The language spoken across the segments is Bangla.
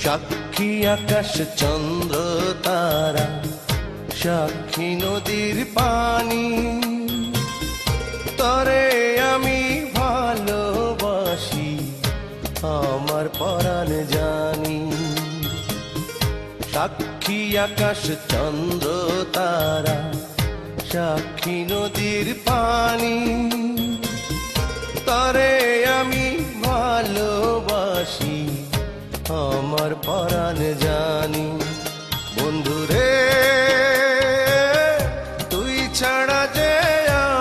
সাক্ষী আকাশ চন্দ্র তারা, সাক্ষী নদীর পানি, তরে আমি ভালোবাসি আমার পরাণ জানি। সাক্ষী আকাশ চন্দ্র তারা, সাক্ষী নদীর পানি, তরে আমি ভালোবাসি আমার পরাণ জানি। বন্ধুরে তুই ছাড়া যে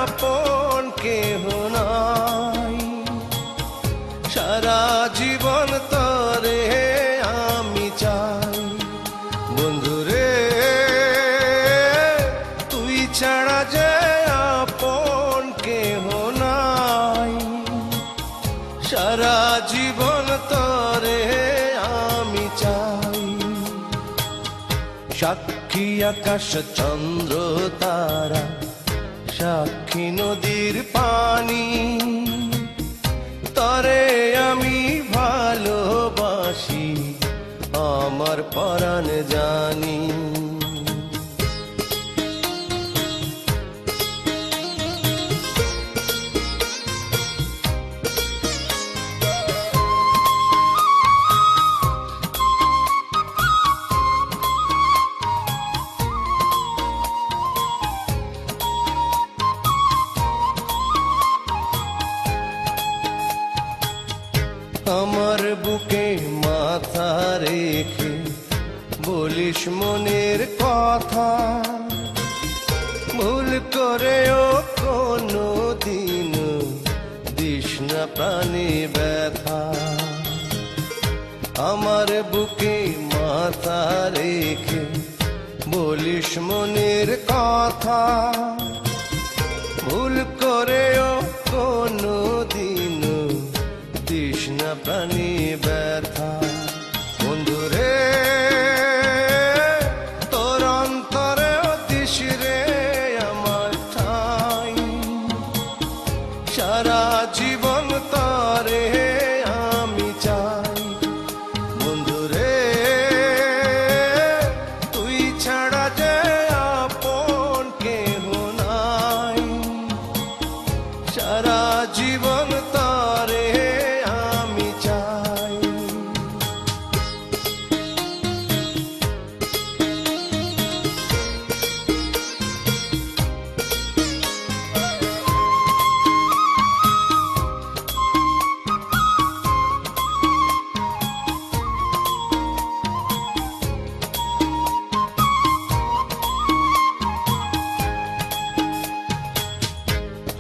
আপন কেহ নাই, সারা জীবন তরে আমি চাই। বন্ধুরে তুই ছাড়া যে আপন কেহ নাই, সারা জীবন তরে আমি চাই। সাক্ষী আকাশ চন্দ্র তারা, সাক্ষী নদীর পানি, তরে আমি ভালোবাসি আমার পরাণ জানি। আমার বুকে মাথা রেখে বলিস মনের কথা, ভুল করেও কোনো দিন দিস না প্রাণে ব্যথা। আমার বুকে মাথা রেখে বলিস মনের কথা, ভুল করেও কোনো দিন দিস না প্রাণী ব্যথা। বন্ধুরে তোর অন্তরে দিস রে আমার ঠাই, সারা জীবন তরে আমি চাই। বন্ধুরে তুই ছাড়া যে আপন কেহ নাই, সারা জীবন তরে আমি চাই।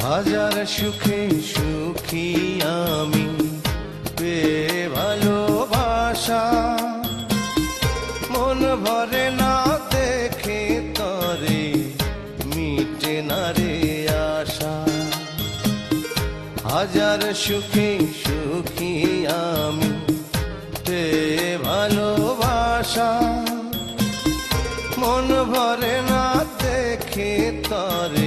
হাজার সুখে সুখী আমি পেয়ে ভালোবাসা, মন ভরে না দেখে তরে মিটে না রে আশা। হাজার সুখে সুখী আমি পেয়ে ভালোবাসা, মন ভরে না দেখে তরে